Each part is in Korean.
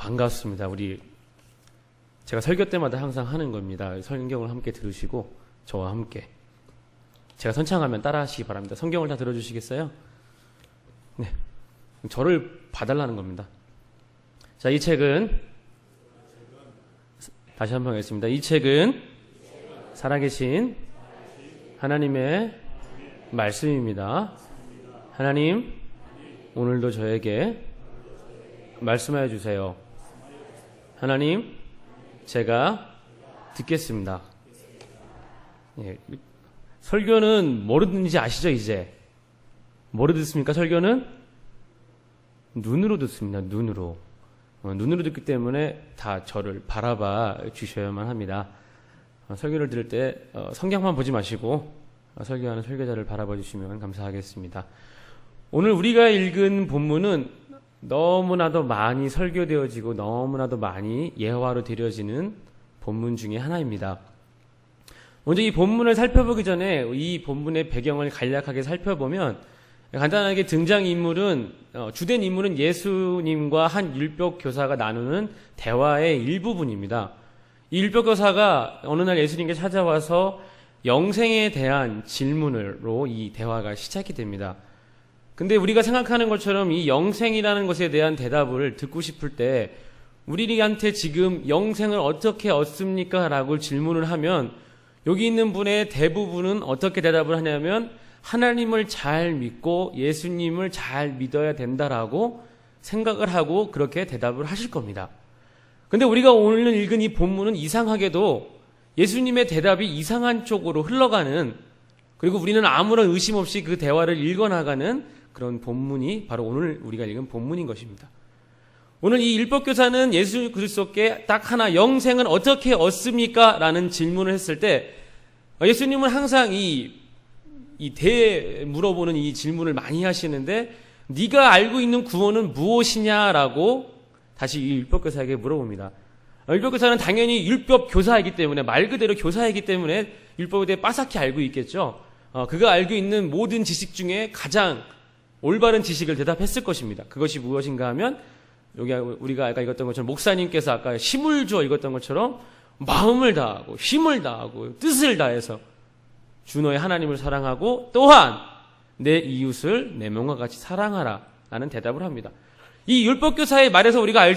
반갑습니다. 제가 설교 때마다 항상 하는 겁니다. 성경을 함께 들으시고 저와 함께 제가 선창하면 따라하시기 바랍니다. 성경을 다 들어주시겠어요? 네, 저를 봐달라는 겁니다. 자, 이 책은 다시 한번 하겠습니다. 이 책은 살아계신 하나님의 말씀입니다. 하나님, 오늘도 저에게 말씀하여 주세요. 하나님, 제가 듣겠습니다. 예, 설교는 뭐로 듣는지 아시죠, 이제? 뭐로 듣습니까, 설교는? 눈으로 듣습니다, 눈으로. 눈으로 듣기 때문에 다 저를 바라봐 주셔야만 합니다. 설교를 들을 때 성경만 보지 마시고 설교하는 설교자를 바라봐 주시면 감사하겠습니다. 오늘 우리가 읽은 본문은 너무나도 많이 설교되어지고 너무나도 많이 예화로 드려지는 본문 중에 하나입니다. 먼저 이 본문을 살펴보기 전에 이 본문의 배경을 간략하게 살펴보면 간단하게 등장인물은 주된 인물은 예수님과 한 율법교사가 나누는 대화의 일부분입니다. 이 율법교사가 어느 날 예수님께 찾아와서 영생에 대한 질문으로 이 대화가 시작이 됩니다. 근데 우리가 생각하는 것처럼 이 영생이라는 것에 대한 대답을 듣고 싶을 때 우리한테 지금 영생을 어떻게 얻습니까? 라고 질문을 하면 여기 있는 분의 대부분은 어떻게 대답을 하냐면 하나님을 잘 믿고 예수님을 잘 믿어야 된다라고 생각을 하고 그렇게 대답을 하실 겁니다. 근데 우리가 오늘 읽은 이 본문은 이상하게도 예수님의 대답이 이상한 쪽으로 흘러가는, 그리고 우리는 아무런 의심 없이 그 대화를 읽어나가는 그런 본문이 바로 오늘 우리가 읽은 본문인 것입니다. 오늘 이 율법교사는 예수 그리스도께 딱 하나, 영생은 어떻게 얻습니까? 라는 질문을 했을 때 예수님은 항상 물어보는 이 질문을 많이 하시는데 네가 알고 있는 구원은 무엇이냐라고 다시 이 율법교사에게 물어봅니다. 율법교사는 당연히 율법교사이기 때문에, 말 그대로 교사이기 때문에 율법에 대해 빠삭히 알고 있겠죠. 그가 알고 있는 모든 지식 중에 가장 올바른 지식을 대답했을 것입니다. 그것이 무엇인가 하면 여기 우리가 아까 읽었던 것처럼 목사님께서 아까 힘을 주어 읽었던 것처럼 마음을 다하고 힘을 다하고 뜻을 다해서 주 너의 하나님을 사랑하고 또한 내 이웃을 내 몸과 같이 사랑하라 라는 대답을 합니다. 이 율법교사의 말에서 우리가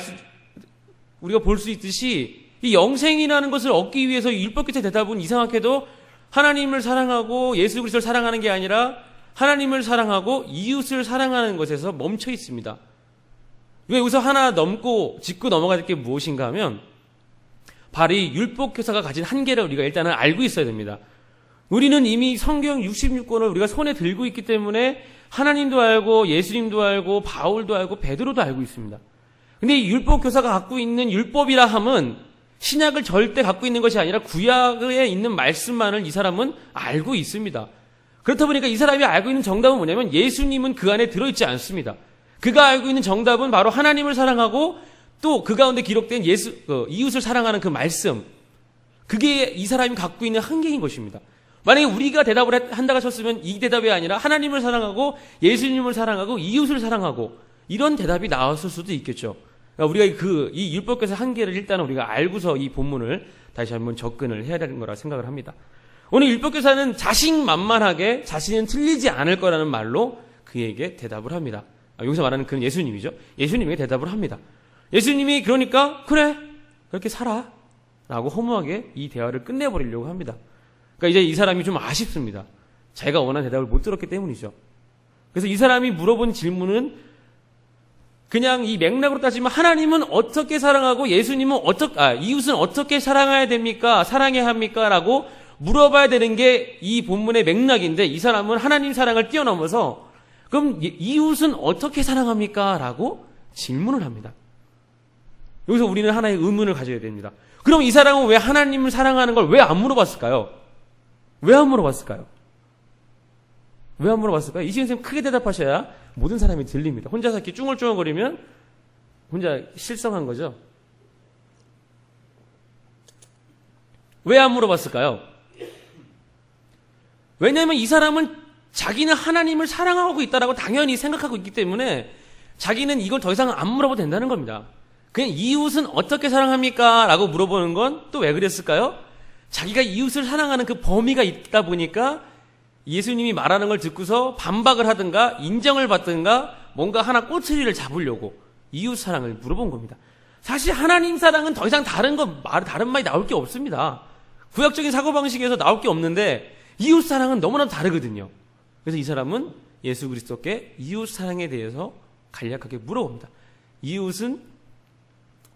볼 수 있듯이 이 영생이라는 것을 얻기 위해서 이 율법교사의 대답은 이상하게도 하나님을 사랑하고 예수 그리스도를 사랑하는 게 아니라 하나님을 사랑하고 이웃을 사랑하는 것에서 멈춰 있습니다. 왜 여기서 하나 짚고 넘어가야 될 게 무엇인가 하면 바로 이 율법교사가 가진 한계를 우리가 일단은 알고 있어야 됩니다. 우리는 이미 성경 66권을 우리가 손에 들고 있기 때문에 하나님도 알고 예수님도 알고 바울도 알고 베드로도 알고 있습니다. 근데 이 율법교사가 갖고 있는 율법이라 함은 신약을 절대 갖고 있는 것이 아니라 구약에 있는 말씀만을 이 사람은 알고 있습니다. 그렇다 보니까 이 사람이 알고 있는 정답은 뭐냐면 예수님은 그 안에 들어있지 않습니다. 그가 알고 있는 정답은 바로 하나님을 사랑하고 또 그 가운데 기록된 이웃을 사랑하는 그 말씀, 그게 이 사람이 갖고 있는 한계인 것입니다. 만약에 우리가 대답을 한다고 쳤으면 이 대답이 아니라 하나님을 사랑하고 예수님을 사랑하고 이웃을 사랑하고 이런 대답이 나왔을 수도 있겠죠. 그러니까 우리가 이 율법교사의 한계를 일단 우리가 알고서 이 본문을 다시 한번 접근을 해야 되는 거라 생각을 합니다. 오늘 율법교사는 자신만만하게 자신은 틀리지 않을 거라는 말로 그에게 대답을 합니다. 여기서 말하는 그는 예수님이죠. 예수님에게 대답을 합니다. 예수님이 그러니까 그래 그렇게 살아 라고 허무하게 이 대화를 끝내버리려고 합니다. 그러니까 이제 이 사람이 좀 아쉽습니다. 자기가 원하는 대답을 못 들었기 때문이죠. 그래서 이 사람이 물어본 질문은 그냥 이 맥락으로 따지면 하나님은 어떻게 사랑하고 예수님은 이웃은 어떻게 사랑해야 됩니까? 사랑해야 합니까? 라고 물어봐야 되는 게 이 본문의 맥락인데 이 사람은 하나님 사랑을 뛰어넘어서 그럼 이웃은 어떻게 사랑합니까? 라고 질문을 합니다. 여기서 우리는 하나의 의문을 가져야 됩니다. 그럼 이 사람은 왜 하나님을 사랑하는 걸 왜 안 물어봤을까요? 왜 안 물어봤을까요? 왜 안 물어봤을까요? 이시은 선생님 크게 대답하셔야 모든 사람이 들립니다. 혼자서 이렇게 쭝얼쭝얼거리면 혼자 실성한 거죠. 왜 안 물어봤을까요? 왜냐하면 이 사람은 자기는 하나님을 사랑하고 있다라고 당연히 생각하고 있기 때문에 자기는 이걸 더 이상 안 물어봐도 된다는 겁니다. 그냥 이웃은 어떻게 사랑합니까? 라고 물어보는 건 또 왜 그랬을까요? 자기가 이웃을 사랑하는 그 범위가 있다 보니까 예수님이 말하는 걸 듣고서 반박을 하든가 인정을 받든가 뭔가 하나 꼬투리를 잡으려고 이웃 사랑을 물어본 겁니다. 사실 하나님 사랑은 더 이상 다른 말이 나올 게 없습니다. 구약적인 사고방식에서 나올 게 없는데 이웃 사랑은 너무나 다르거든요. 그래서 이 사람은 예수 그리스도께 이웃 사랑에 대해서 간략하게 물어봅니다. 이웃은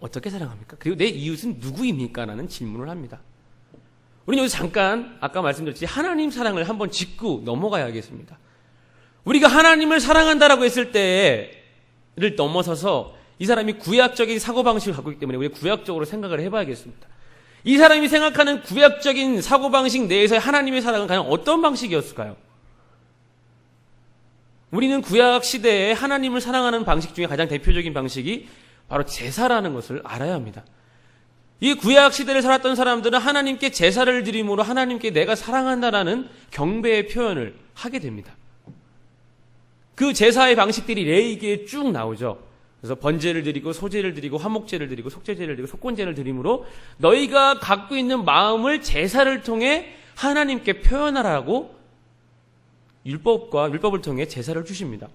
어떻게 사랑합니까? 그리고 내 이웃은 누구입니까? 라는 질문을 합니다. 우리는 여기서 잠깐 아까 말씀드렸듯이 하나님 사랑을 한번 짚고 넘어가야겠습니다. 우리가 하나님을 사랑한다라고 했을 때를 넘어서서 이 사람이 구약적인 사고방식을 갖고 있기 때문에 우리가 구약적으로 생각을 해봐야겠습니다. 이 사람이 생각하는 구약적인 사고방식 내에서의 하나님의 사랑은 과연 어떤 방식이었을까요? 우리는 구약 시대에 하나님을 사랑하는 방식 중에 가장 대표적인 방식이 바로 제사라는 것을 알아야 합니다. 이 구약 시대를 살았던 사람들은 하나님께 제사를 드림으로 하나님께 내가 사랑한다라는 경배의 표현을 하게 됩니다. 그 제사의 방식들이 레위기에 쭉 나오죠. 그래서 번제를 드리고 소제를 드리고 화목제를 드리고 속죄제를 드리고 속건제를 드림으로 너희가 갖고 있는 마음을 제사를 통해 하나님께 표현하라고 율법을 통해 제사를 주십니다.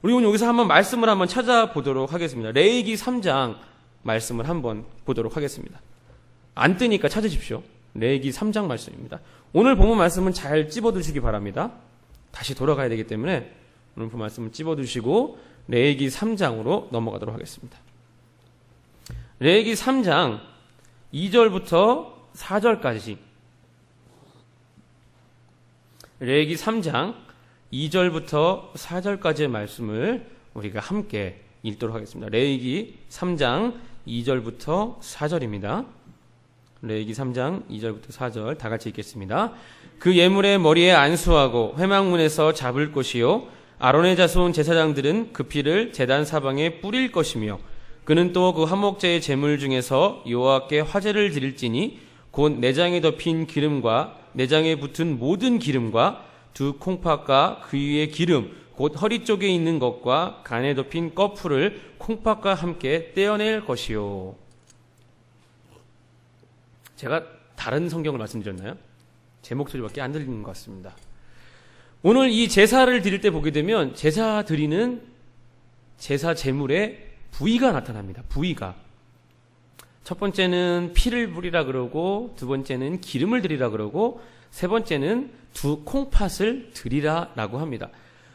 우리 오늘 여기서 한번 말씀을 한번 찾아보도록 하겠습니다. 레위기 3장 말씀을 한번 보도록 하겠습니다. 안 뜨니까 찾으십시오. 레위기 3장 말씀입니다. 오늘 본문 말씀은 잘 찝어두시기 바랍니다. 다시 돌아가야 되기 때문에 오늘 본 말씀을 찝어두시고 레위기 3장으로 넘어가도록 하겠습니다. 레위기 3장 2절부터 4절까지 레위기 3장 2절부터 4절까지의 말씀을 우리가 함께 읽도록 하겠습니다. 레위기 3장 2절부터 4절입니다. 레위기 3장 2절부터 4절 다 같이 읽겠습니다. 그 예물의 머리에 안수하고 회막문에서 잡을 것이요 아론의 자손 제사장들은 그 피를 제단 사방에 뿌릴 것이며 그는 또 그 화목제의 제물 중에서 여호와께 화제를 드릴지니 곧 내장에 덮인 기름과 내장에 붙은 모든 기름과 두 콩팥과 그 위에 기름 곧 허리 쪽에 있는 것과 간에 덮인 꺼풀을 콩팥과 함께 떼어낼 것이요. 제가 다른 성경을 말씀드렸나요? 제 목소리밖에 안 들리는 것 같습니다. 오늘 이 제사를 드릴 때 보게 되면 제사 드리는 제사 제물의 부위가 나타납니다. 부위가. 첫 번째는 피를 부리라 그러고 두 번째는 기름을 드리라 그러고 세 번째는 두 콩팥을 드리라라고 합니다.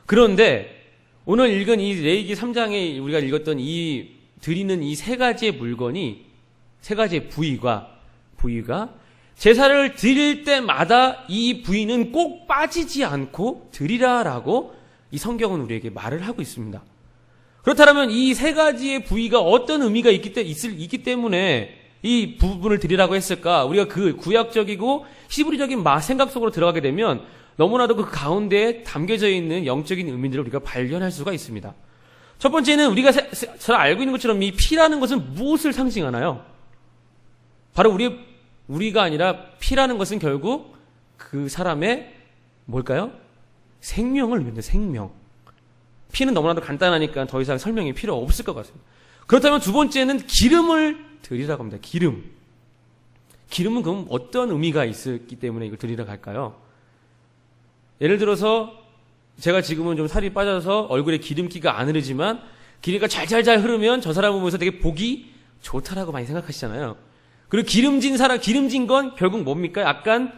그런데 오늘 읽은 이 레위기 3장에 우리가 읽었던 이 드리는 이 세 가지의 물건이 세 가지의 부위가 제사를 드릴 때마다 이 부위는 꼭 빠지지 않고 드리라라고 이 성경은 우리에게 말을 하고 있습니다. 그렇다면 이 세 가지의 부위가 어떤 의미가 있기 때문에 이 부분을 드리라고 했을까? 우리가 그 구약적이고 히브리적인 생각 속으로 들어가게 되면 너무나도 그 가운데에 담겨져 있는 영적인 의미들을 우리가 발견할 수가 있습니다. 첫 번째는 우리가 잘 알고 있는 것처럼 이 피라는 것은 무엇을 상징하나요? 바로 우리가 아니라 피라는 것은 결국 그 사람의 뭘까요? 생명을 의미합니다. 생명. 피는 너무나도 간단하니까 더 이상 설명이 필요 없을 것 같습니다. 그렇다면 두 번째는 기름을 드리라고 합니다. 기름은 그럼 어떤 의미가 있었기 때문에 이걸 드리라고 할까요? 예를 들어서 제가 지금은 좀 살이 빠져서 얼굴에 기름기가 안 흐르지만 기름기가 잘잘잘 흐르면 저 사람을 보면서 되게 보기 좋다라고 많이 생각하시잖아요. 그리고 기름진 건 결국 뭡니까? 약간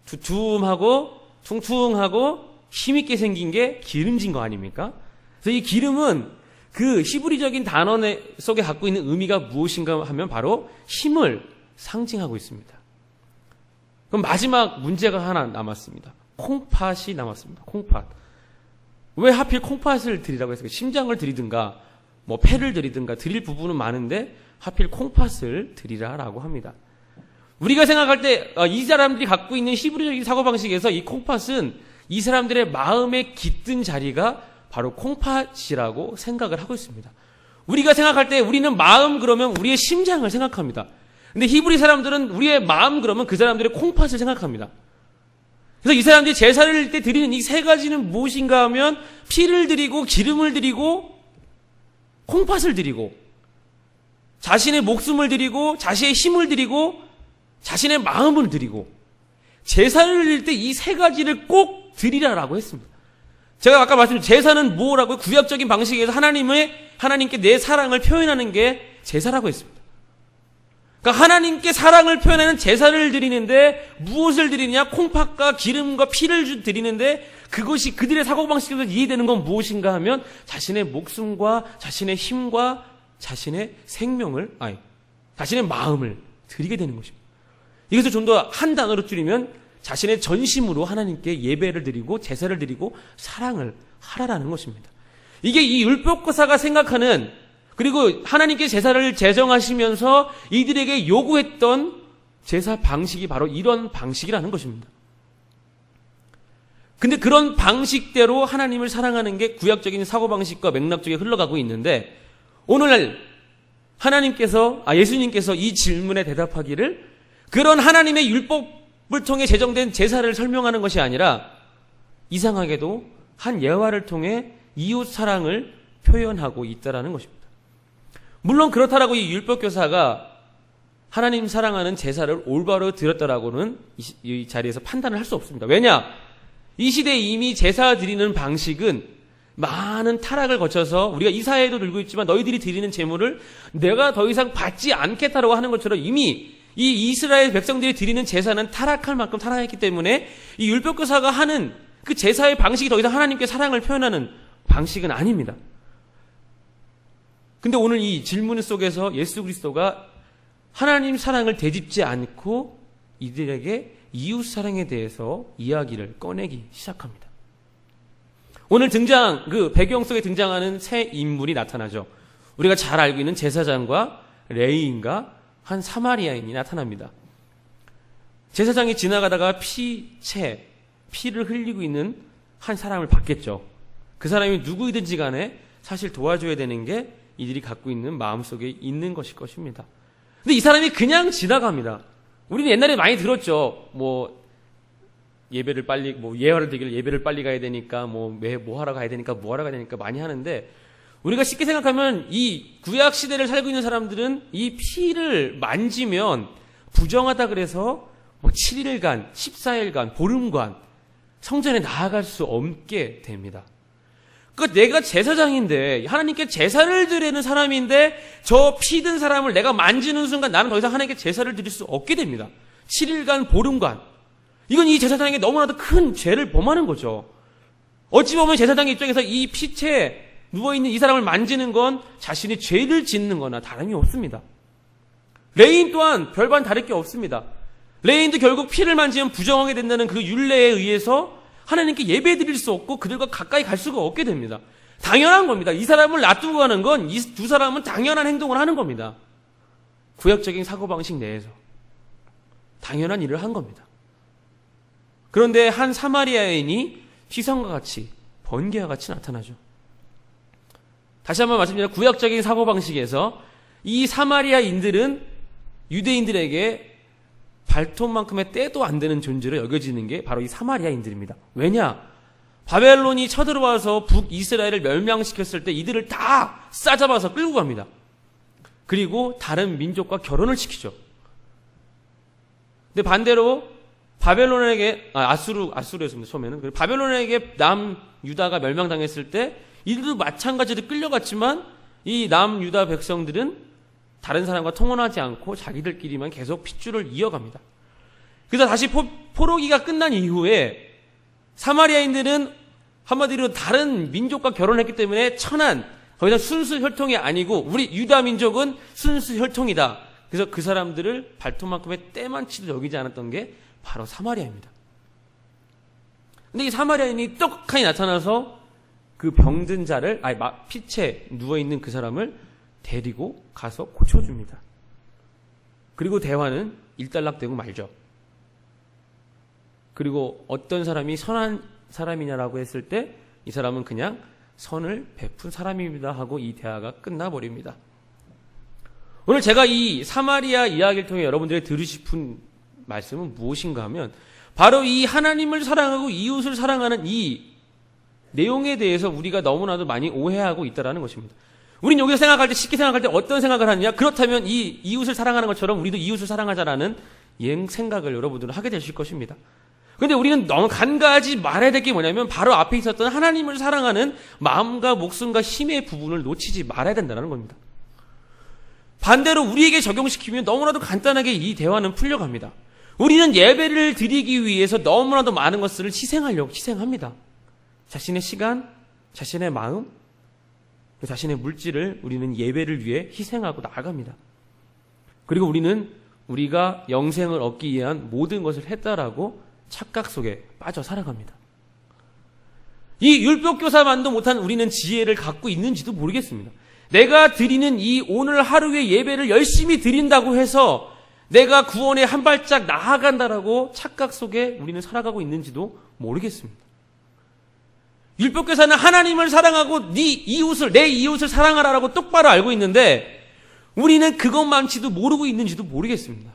두툼하고 퉁퉁하고 힘있게 생긴 게 기름진 거 아닙니까? 그래서 이 기름은 그 히브리적인 단어 속에 갖고 있는 의미가 무엇인가 하면 바로 힘을 상징하고 있습니다. 그럼 마지막 문제가 하나 남았습니다. 콩팥이 남았습니다. 콩팥. 왜 하필 콩팥을 드리라고 했을까요? 심장을 드리든가 뭐 폐를 드리든가 드릴 부분은 많은데 하필 콩팥을 드리라라고 합니다. 우리가 생각할 때 이 사람들이 갖고 있는 히브리적인 사고방식에서 이 콩팥은 이 사람들의 마음에 깃든 자리가 바로 콩팥이라고 생각을 하고 있습니다. 우리가 생각할 때 우리는 마음 그러면 우리의 심장을 생각합니다. 근데 히브리 사람들은 우리의 마음 그러면 그 사람들의 콩팥을 생각합니다. 그래서 이 사람들이 제사를 드릴 때 드리는 이 세 가지는 무엇인가 하면 피를 드리고 기름을 드리고 콩팥을 드리고 자신의 목숨을 드리고 자신의 힘을 드리고 자신의 마음을 드리고 제사를 드릴 때 이 세 가지를 꼭 드리라라고 했습니다. 제가 아까 말씀드린 제사는 뭐라고요? 구약적인 방식에서 하나님께 내 사랑을 표현하는 게 제사라고 했습니다. 그러니까 하나님께 사랑을 표현하는 제사를 드리는데 무엇을 드리느냐? 콩팥과 기름과 피를 드리는데 그것이 그들의 사고방식에서 이해되는 건 무엇인가 하면 자신의 목숨과 자신의 힘과 자신의 생명을, 자신의 마음을 드리게 되는 것입니다. 이것을 좀 더 한 단어로 줄이면 자신의 전심으로 하나님께 예배를 드리고 제사를 드리고 사랑을 하라라는 것입니다. 이게 이 율법교사가 생각하는, 그리고 하나님께 제사를 제정하시면서 이들에게 요구했던 제사 방식이 바로 이런 방식이라는 것입니다. 근데 그런 방식대로 하나님을 사랑하는 게 구약적인 사고방식과 맥락 쪽에 흘러가고 있는데, 오늘날 예수님께서 이 질문에 대답하기를 그런 하나님의 율법을 통해 제정된 제사를 설명하는 것이 아니라 이상하게도 한 예화를 통해 이웃 사랑을 표현하고 있다라는 것입니다. 물론 그렇다라고 이 율법교사가 하나님 사랑하는 제사를 올바로 드렸다라고는 이 자리에서 판단을 할 수 없습니다. 왜냐? 이 시대에 이미 제사 드리는 방식은 많은 타락을 거쳐서 우리가 이사야에도 들고 있지만 너희들이 드리는 제물을 내가 더 이상 받지 않겠다라고 하는 것처럼 이미 이 이스라엘 백성들이 드리는 제사는 타락할 만큼 타락했기 때문에 이 율법교사가 하는 그 제사의 방식이 더 이상 하나님께 사랑을 표현하는 방식은 아닙니다. 근데 오늘 이 질문 속에서 예수 그리스도가 하나님 사랑을 되짚지 않고 이들에게 이웃 사랑에 대해서 이야기를 꺼내기 시작합니다. 오늘 그 배경 속에 등장하는 새 인물이 나타나죠. 우리가 잘 알고 있는 제사장과 레위인과 한 사마리아인이 나타납니다. 제사장이 지나가다가 피를 흘리고 있는 한 사람을 봤겠죠. 그 사람이 누구이든지 간에 사실 도와줘야 되는 게 이들이 갖고 있는 마음속에 있는 것일 것입니다. 근데 이 사람이 그냥 지나갑니다. 우리는 옛날에 많이 들었죠. 예화를 드리길 예배를 빨리 가야 되니까, 뭐 하러 가야 되니까, 뭐 하러 가야 되니까 많이 하는데, 우리가 쉽게 생각하면 이 구약 시대를 살고 있는 사람들은 이 피를 만지면 부정하다 그래서 7일간, 14일간, 보름간 성전에 나아갈 수 없게 됩니다. 그러니까 내가 제사장인데 하나님께 제사를 드리는 사람인데 저 피든 사람을 내가 만지는 순간 나는 더 이상 하나님께 제사를 드릴 수 없게 됩니다. 7일간, 보름간. 이건 이 제사장에게 너무나도 큰 죄를 범하는 거죠. 어찌 보면 제사장의 입장에서 이 피체에 누워있는 이 사람을 만지는 건 자신이 죄를 짓는 거나 다름이 없습니다. 레위인 또한 별반 다를 게 없습니다. 레위인도 결국 피를 만지면 부정하게 된다는 그 율례에 의해서 하나님께 예배 드릴 수 없고 그들과 가까이 갈 수가 없게 됩니다. 당연한 겁니다. 이 사람을 놔두고 가는 건 이 두 사람은 당연한 행동을 하는 겁니다. 구약적인 사고방식 내에서 당연한 일을 한 겁니다. 그런데 한 사마리아인이 희성과 같이, 번개와 같이 나타나죠. 다시 한번 말씀드리면 구약적인 사고방식에서 이 사마리아인들은 유대인들에게 발톱만큼의 때도 안 되는 존재로 여겨지는 게 바로 이 사마리아인들입니다. 왜냐? 바벨론이 쳐들어와서 북이스라엘을 멸망시켰을 때 이들을 다 싸잡아서 끌고 갑니다. 그리고 다른 민족과 결혼을 시키죠. 근데 반대로 바벨론에게, 아수르였습니다, 처음에는. 바벨론에게 남유다가 멸망당했을 때 이들도 마찬가지로 끌려갔지만 이 남유다 백성들은 다른 사람과 통혼하지 않고 자기들끼리만 계속 핏줄을 이어갑니다. 그래서 다시 포로기가 끝난 이후에 사마리아인들은 한마디로 다른 민족과 결혼했기 때문에 천한, 더 이상 순수 혈통이 아니고 우리 유다 민족은 순수 혈통이다. 그래서 그 사람들을 발톱만큼의 때만치도 여기지 않았던 게 바로 사마리아입니다. 근데 이 사마리아인이 떡하니 나타나서 그 병든 자를, 피체 누워있는 그 사람을 데리고 가서 고쳐줍니다. 그리고 대화는 일단락되고 말죠. 그리고 어떤 사람이 선한 사람이냐라고 했을 때 이 사람은 그냥 선을 베푼 사람입니다 하고 이 대화가 끝나버립니다. 오늘 제가 이 사마리아 이야기를 통해 여러분들이 들으시고 싶은 말씀은 무엇인가 하면 바로 이 하나님을 사랑하고 이웃을 사랑하는 이 내용에 대해서 우리가 너무나도 많이 오해하고 있다는 것입니다. 우린 여기서 생각할 때, 쉽게 생각할 때 어떤 생각을 하느냐? 그렇다면 이 이웃을 사랑하는 것처럼 우리도 이웃을 사랑하자라는 생각을 여러분들은 하게 되실 것입니다. 근데 우리는 너무 간과하지 말아야 될 게 뭐냐면 바로 앞에 있었던 하나님을 사랑하는 마음과 목숨과 힘의 부분을 놓치지 말아야 된다는 겁니다. 반대로 우리에게 적용시키면 너무나도 간단하게 이 대화는 풀려갑니다. 우리는 예배를 드리기 위해서 너무나도 많은 것을 희생합니다. 자신의 시간, 자신의 마음, 자신의 물질을 우리는 예배를 위해 희생하고 나아갑니다. 그리고 우리는 우리가 영생을 얻기 위한 모든 것을 했다라고 착각 속에 빠져 살아갑니다. 이 율법교사만도 못한 우리는 지혜를 갖고 있는지도 모르겠습니다. 내가 드리는 이 오늘 하루의 예배를 열심히 드린다고 해서 내가 구원에 한 발짝 나아간다라고 착각 속에 우리는 살아가고 있는지도 모르겠습니다. 율법교사는 하나님을 사랑하고 내 이웃을 사랑하라라고 똑바로 알고 있는데 우리는 그것만치도 모르고 있는지도 모르겠습니다.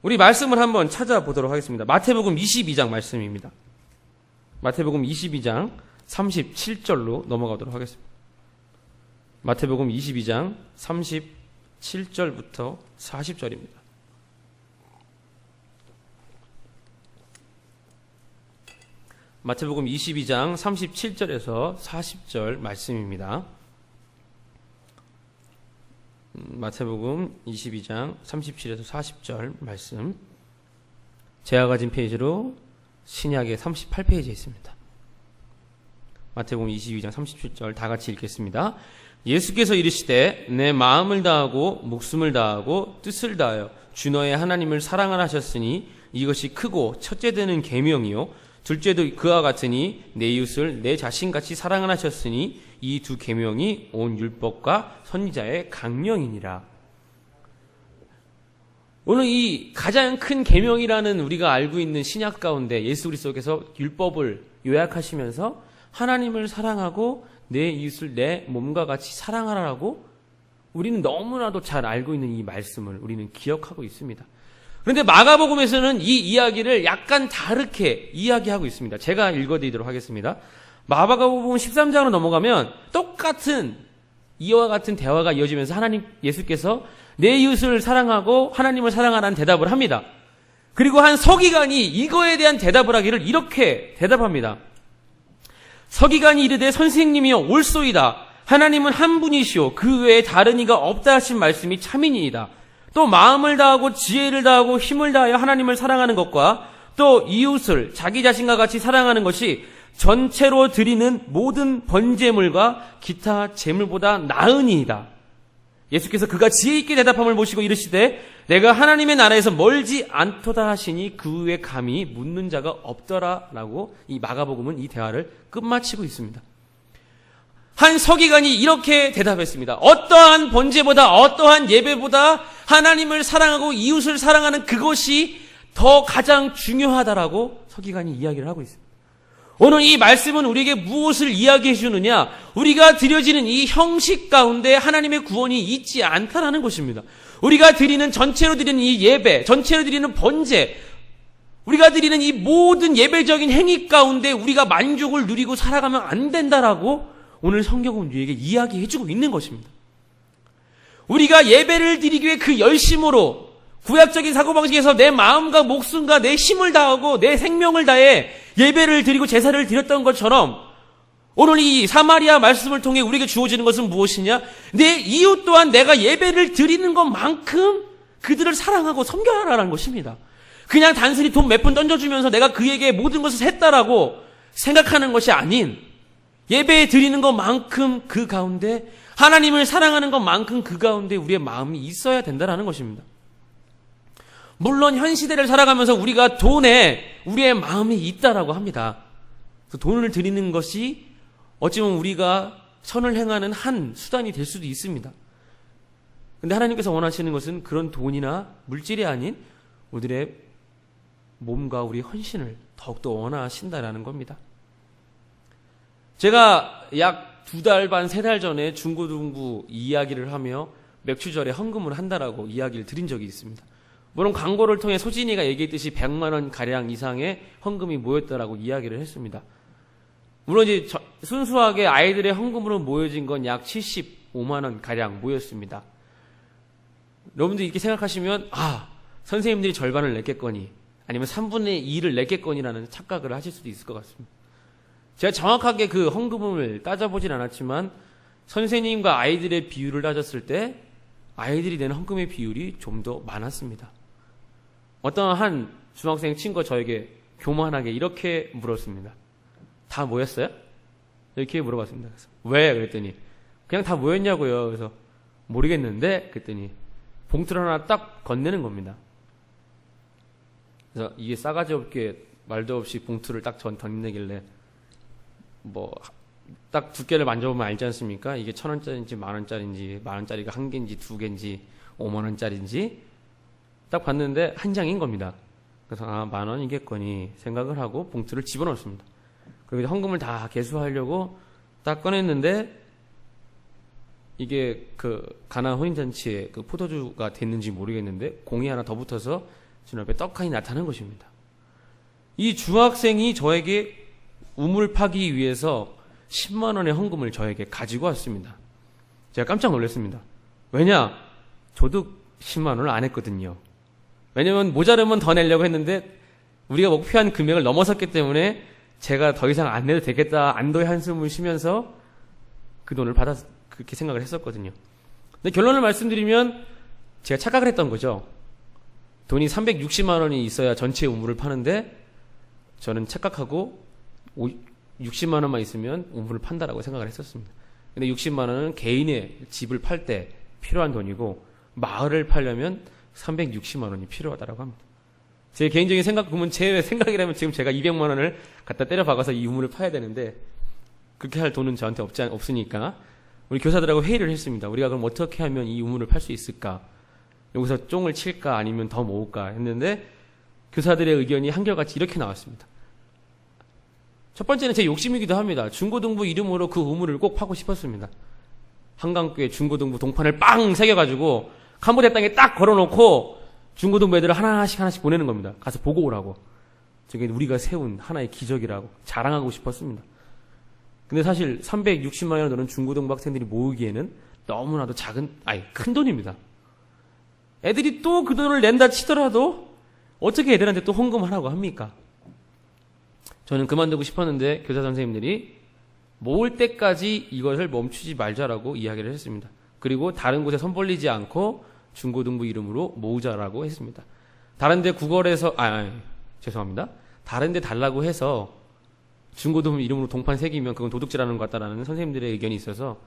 우리 말씀을 한번 찾아보도록 하겠습니다. 마태복음 22장 말씀입니다. 마태복음 22장 37절로 넘어가도록 하겠습니다. 마태복음 22장 37절부터 40절입니다. 마태복음 22장 37절에서 40절 말씀입니다. 마태복음 22장 37에서 40절 말씀. 제가 가진 페이지로 신약의 38페이지에 있습니다. 마태복음 22장 37절 다 같이 읽겠습니다. 예수께서 이르시되 내 마음을 다하고 목숨을 다하고 뜻을 다하여 주 너의 하나님을 사랑하라 하셨으니 이것이 크고 첫째 되는 계명이요 둘째도 그와 같으니 내 이웃을 내 자신같이 사랑하라 하셨으니 이 두 계명이 온 율법과 선지자의 강령이니라. 오늘 이 가장 큰 계명이라는 우리가 알고 있는 신약 가운데 예수 그리스도께서 율법을 요약하시면서 하나님을 사랑하고 내 이웃을 내 몸과 같이 사랑하라고 우리는 너무나도 잘 알고 있는 이 말씀을 우리는 기억하고 있습니다. 그런데 마가복음에서는 이 이야기를 약간 다르게 이야기하고 있습니다. 제가 읽어드리도록 하겠습니다. 마가복음 13장으로 넘어가면 똑같은 이와 같은 대화가 이어지면서 예수께서 내 이웃을 사랑하고 하나님을 사랑하라는 대답을 합니다. 그리고 한 서기관이 이거에 대한 대답을 하기를 이렇게 대답합니다. 서기관이 이르되 선생님이여 옳소이다. 하나님은 한 분이시오. 그 외에 다른 이가 없다 하신 말씀이 참이니이다. 또 마음을 다하고 지혜를 다하고 힘을 다하여 하나님을 사랑하는 것과 또 이웃을 자기 자신과 같이 사랑하는 것이 전체로 드리는 모든 번제물과 기타 제물보다 나으니이다. 예수께서 그가 지혜 있게 대답함을 보시고 이르시되 내가 하나님의 나라에서 멀지 않도다 하시니 그 후에 감히 묻는 자가 없더라라고 이 마가복음은 이 대화를 끝마치고 있습니다. 한 서기관이 이렇게 대답했습니다. 어떠한 번제보다 어떠한 예배보다 하나님을 사랑하고 이웃을 사랑하는 그것이 더 가장 중요하다라고 서기관이 이야기를 하고 있습니다. 오늘 이 말씀은 우리에게 무엇을 이야기해 주느냐? 우리가 드려지는 이 형식 가운데 하나님의 구원이 있지 않다라는 것입니다. 우리가 드리는 전체로 드리는 이 예배, 전체로 드리는 번제, 우리가 드리는 이 모든 예배적인 행위 가운데 우리가 만족을 누리고 살아가면 안 된다라고 오늘 성경은 우리에게 이야기해 주고 있는 것입니다. 우리가 예배를 드리기 위해 그 열심으로 구약적인 사고방식에서 내 마음과 목숨과 내 힘을 다하고 내 생명을 다해 예배를 드리고 제사를 드렸던 것처럼 오늘 이 사마리아 말씀을 통해 우리에게 주어지는 것은 무엇이냐? 내 이웃 또한 내가 예배를 드리는 것만큼 그들을 사랑하고 섬겨야 하라는 것입니다. 그냥 단순히 돈 몇 푼 던져주면서 내가 그에게 모든 것을 했다라고 생각하는 것이 아닌 예배 드리는 것만큼 그 가운데 하나님을 사랑하는 것만큼 그 가운데 우리의 마음이 있어야 된다는 것입니다. 물론 현 시대를 살아가면서 우리가 돈에 우리의 마음이 있다라고 합니다. 돈을 드리는 것이 어찌 보면 우리가 선을 행하는 한 수단이 될 수도 있습니다. 그런데 하나님께서 원하시는 것은 그런 돈이나 물질이 아닌 우리의 몸과 우리 헌신을 더욱더 원하신다라는 겁니다. 제가 약 2달 반, 3달 전에 중고등부 이야기를 하며 맥주절에 헌금을 한다라고 이야기를 드린 적이 있습니다. 물론 광고를 통해 소진이가 얘기했듯이 100만 원 가량 이상의 헌금이 모였다라고 이야기를 했습니다. 물론 이제 순수하게 아이들의 헌금으로 모여진 건 약 75만 원 가량 모였습니다. 여러분들 이렇게 생각하시면 선생님들이 절반을 냈겠거니 아니면 3분의 2를 냈겠거니라는 착각을 하실 수도 있을 것 같습니다. 제가 정확하게 그 헌금을 따져보진 않았지만 선생님과 아이들의 비율을 따졌을 때 아이들이 내는 헌금의 비율이 좀 더 많았습니다. 어떤 한 중학생 친구가 저에게 교만하게 이렇게 물었습니다. 다 모였어요? 이렇게 물어봤습니다. 그래서 왜? 그랬더니 그냥 다 모였냐고요. 그래서 모르겠는데 그랬더니 봉투를 하나 딱 건네는 겁니다. 그래서 이게 싸가지 없게 말도 없이 봉투를 딱 던내길래 딱 두께를 만져보면 알지 않습니까? 이게 1,000원짜리인지 만원짜리인지 만원짜리가 한 개인지 두 개인지 5만원짜리인지 딱 봤는데 한 장인 겁니다. 그래서 만원이겠거니 생각을 하고 봉투를 집어넣습니다. 그리고 헌금을 다 개수하려고 딱 꺼냈는데 이게 그 가나안 혼인잔치에 그 포도주가 됐는지 모르겠는데 공이 하나 더 붙어서 제 눈앞에 떡하니 나타난 것입니다. 이 중학생이 저에게 우물 파기 위해서 10만 원의 헌금을 저에게 가지고 왔습니다. 제가 깜짝 놀랐습니다. 왜냐? 저도 10만 원을 안 했거든요. 왜냐면 모자르면 더 내려고 했는데 우리가 목표한 금액을 넘어섰기 때문에 제가 더 이상 안 내도 되겠다 안도의 한숨을 쉬면서 그 돈을 그렇게 생각을 했었거든요. 근데 결론을 말씀드리면 제가 착각을 했던 거죠. 돈이 360만 원이 있어야 전체 우물을 파는데 저는 착각하고 60만 원만 있으면 우물을 판다라고 생각을 했었습니다. 근데 60만 원은 개인의 집을 팔 때 필요한 돈이고 마을을 팔려면 360만 원이 필요하다라고 합니다. 제 개인적인 생각이면 제 생각이라면 지금 제가 200만 원을 갖다 때려 박아서 이 우물을 파야 되는데 그렇게 할 돈은 저한테 없으니까 우리 교사들하고 회의를 했습니다. 우리가 그럼 어떻게 하면 이 우물을 팔 수 있을까? 여기서 쫑을 칠까 아니면 더 모을까 했는데 교사들의 의견이 한결같이 이렇게 나왔습니다. 첫 번째는 제 욕심이기도 합니다. 중고등부 이름으로 그 우물을 꼭 파고 싶었습니다. 한강교회 중고등부 동판을 빵 새겨가지고 캄보디아 땅에 딱 걸어놓고 중고등부 애들을 하나씩 보내는 겁니다. 가서 보고 오라고. 저게 우리가 세운 하나의 기적이라고 자랑하고 싶었습니다. 근데 사실 360만 원을 넣는 중고등부 학생들이 모으기에는 너무나도 큰 돈입니다. 애들이 또 그 돈을 낸다 치더라도 어떻게 애들한테 또 헌금하라고 합니까? 저는 그만두고 싶었는데 교사 선생님들이 모을 때까지 이것을 멈추지 말자라고 이야기를 했습니다. 그리고 다른 곳에 손 벌리지 않고 중고등부 이름으로 모으자라고 했습니다. 다른데 구걸해서 죄송합니다. 다른데 달라고 해서 중고등부 이름으로 동판 새기면 그건 도둑질하는 것 같다라는 선생님들의 의견이 있어서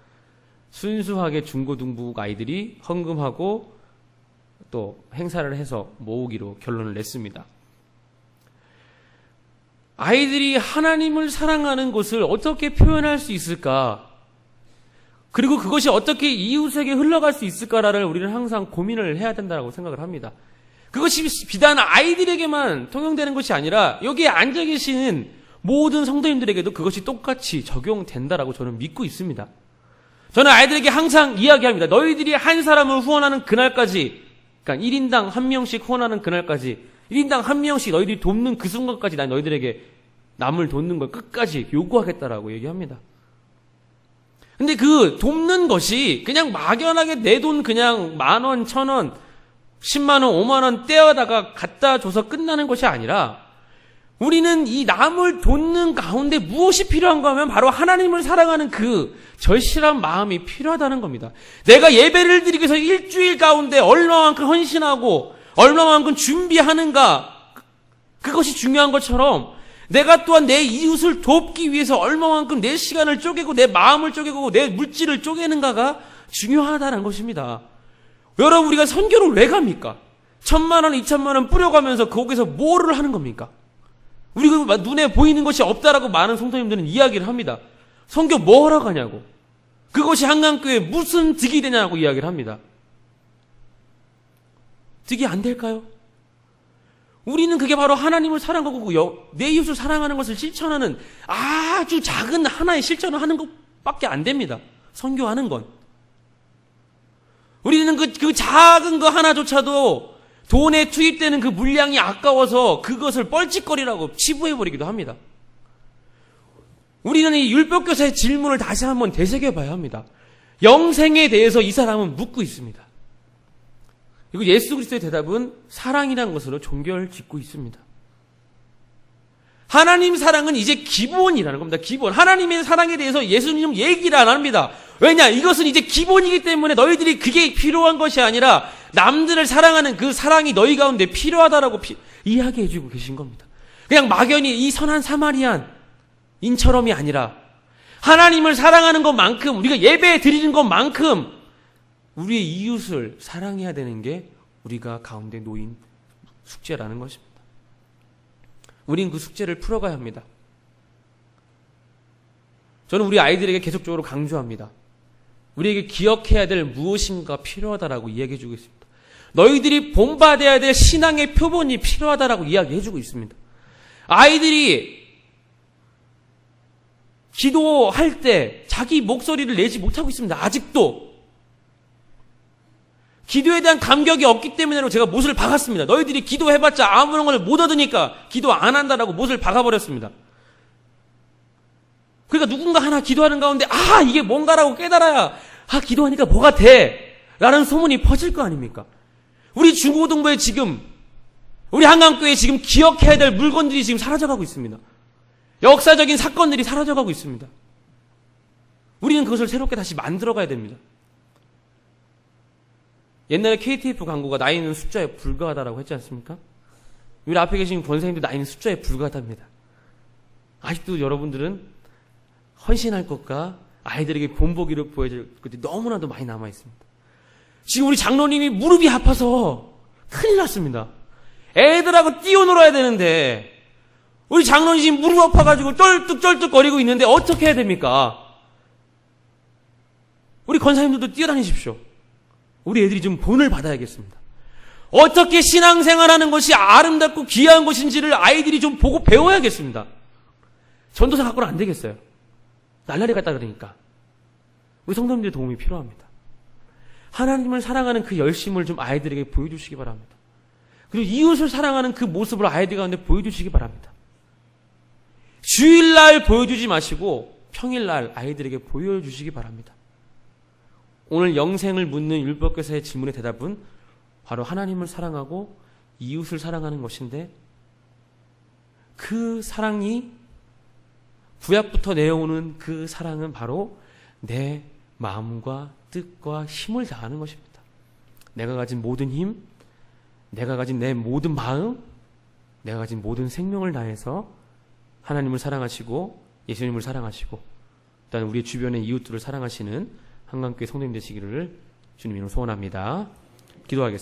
순수하게 중고등부 아이들이 헌금하고 또 행사를 해서 모으기로 결론을 냈습니다. 아이들이 하나님을 사랑하는 것을 어떻게 표현할 수 있을까? 그리고 그것이 어떻게 이웃에게 흘러갈 수 있을까를 우리는 항상 고민을 해야 된다고 생각을 합니다. 그것이 비단 아이들에게만 통용되는 것이 아니라 여기에 앉아 계신 모든 성도님들에게도 그것이 똑같이 적용된다라고 저는 믿고 있습니다. 저는 아이들에게 항상 이야기합니다. 너희들이 한 사람을 후원하는 그날까지, 그러니까 1인당 한 명씩 후원하는 그날까지 1인당 한 명씩 너희들이 돕는 그 순간까지 난 너희들에게 남을 돕는 걸 끝까지 요구하겠다라고 얘기합니다. 근데 그 돕는 것이 그냥 막연하게 내 돈 그냥 10,000원, 1,000원, 10만 원, 5만 원 떼어다가 갖다 줘서 끝나는 것이 아니라 우리는 이 남을 돕는 가운데 무엇이 필요한가 하면 바로 하나님을 사랑하는 그 절실한 마음이 필요하다는 겁니다. 내가 예배를 드리기 위해서 일주일 가운데 얼마만큼 헌신하고 얼마만큼 준비하는가, 그것이 중요한 것처럼 내가 또한 내 이웃을 돕기 위해서 얼마만큼 내 시간을 쪼개고 내 마음을 쪼개고 내 물질을 쪼개는가가 중요하다는 것입니다. 여러분, 우리가 선교를 왜 갑니까? 1,000만 원, 2,000만 원 뿌려가면서 거기서 뭐를 하는 겁니까? 우리가 눈에 보이는 것이 없다라고 많은 성도님들은 이야기를 합니다. 선교 뭐 하러 가냐고. 그것이 한강교회에 무슨 득이 되냐고 이야기를 합니다. 득이 안 될까요? 우리는 그게 바로 하나님을 사랑하고 내 이웃을 사랑하는 것을 실천하는 아주 작은 하나의 실천을 하는 것밖에 안 됩니다. 선교하는 건. 우리는 그 작은 거 하나조차도 돈에 투입되는 그 물량이 아까워서 그것을 뻘짓거리라고 치부해버리기도 합니다. 우리는 이 율법교사의 질문을 다시 한번 되새겨봐야 합니다. 영생에 대해서 이 사람은 묻고 있습니다. 그리고 예수 그리스도의 대답은 사랑이라는 것으로 종결짓고 있습니다. 하나님 사랑은 이제 기본이라는 겁니다. 기본. 하나님의 사랑에 대해서 예수님은 얘기를 안 합니다. 왜냐? 이것은 이제 기본이기 때문에 너희들이 그게 필요한 것이 아니라 남들을 사랑하는 그 사랑이 너희 가운데 필요하다라고 이야기해 주고 계신 겁니다. 그냥 막연히 이 선한 사마리안인처럼이 아니라 하나님을 사랑하는 것만큼, 우리가 예배 드리는 것만큼 우리의 이웃을 사랑해야 되는 게 우리가 가운데 놓인 숙제라는 것입니다. 우린 그 숙제를 풀어가야 합니다. 저는 우리 아이들에게 계속적으로 강조합니다. 우리에게 기억해야 될 무엇인가 필요하다라고 이야기해주고 있습니다. 너희들이 본받아야 될 신앙의 표본이 필요하다라고 이야기해주고 있습니다. 아이들이 기도할 때 자기 목소리를 내지 못하고 있습니다. 아직도. 기도에 대한 감격이 없기 때문에 제가 못을 박았습니다. 너희들이 기도해봤자 아무런 걸 못 얻으니까 기도 안 한다라고 못을 박아버렸습니다. 그러니까 누군가 하나 기도하는 가운데 이게 뭔가라고 깨달아야 기도하니까 뭐가 돼 라는 소문이 퍼질 거 아닙니까? 우리 중고등부에 지금, 우리 한강교회에 지금 기억해야 될 물건들이 지금 사라져가고 있습니다. 역사적인 사건들이 사라져가고 있습니다. 우리는 그것을 새롭게 다시 만들어가야 됩니다. 옛날에 KTF 광고가 나이는 숫자에 불과하다라고 했지 않습니까? 우리 앞에 계신 권사님도 나이는 숫자에 불과하답니다. 아직도 여러분들은 헌신할 것과 아이들에게 본보기를 보여줄 것들이 너무나도 많이 남아있습니다. 지금 우리 장로님이 무릎이 아파서 큰일 났습니다. 애들하고 뛰어놀아야 되는데 우리 장로님 지금 무릎 아파가지고 쩔뚝쩔뚝거리고 있는데 어떻게 해야 됩니까? 우리 권사님들도 뛰어다니십시오. 우리 애들이 좀 본을 받아야겠습니다. 어떻게 신앙생활하는 것이 아름답고 귀한 것인지를 아이들이 좀 보고 배워야겠습니다. 전도사 갖고는 안 되겠어요. 날라리 갔다 그러니까. 우리 성도님들의 도움이 필요합니다. 하나님을 사랑하는 그 열심을 좀 아이들에게 보여주시기 바랍니다. 그리고 이웃을 사랑하는 그 모습을 아이들 가운데 보여주시기 바랍니다. 주일날 보여주지 마시고 평일날 아이들에게 보여주시기 바랍니다. 오늘 영생을 묻는 율법교사의 질문의 대답은 바로 하나님을 사랑하고 이웃을 사랑하는 것인데, 그 사랑이 구약부터 내려오는 그 사랑은 바로 내 마음과 뜻과 힘을 다하는 것입니다. 내가 가진 모든 힘, 내가 가진 내 모든 마음, 내가 가진 모든 생명을 다해서 하나님을 사랑하시고 예수님을 사랑하시고 또한 우리 주변의 이웃들을 사랑하시는 한강교회 성도님 되시기를 주님 이름으로 소원합니다. 기도하겠습니다.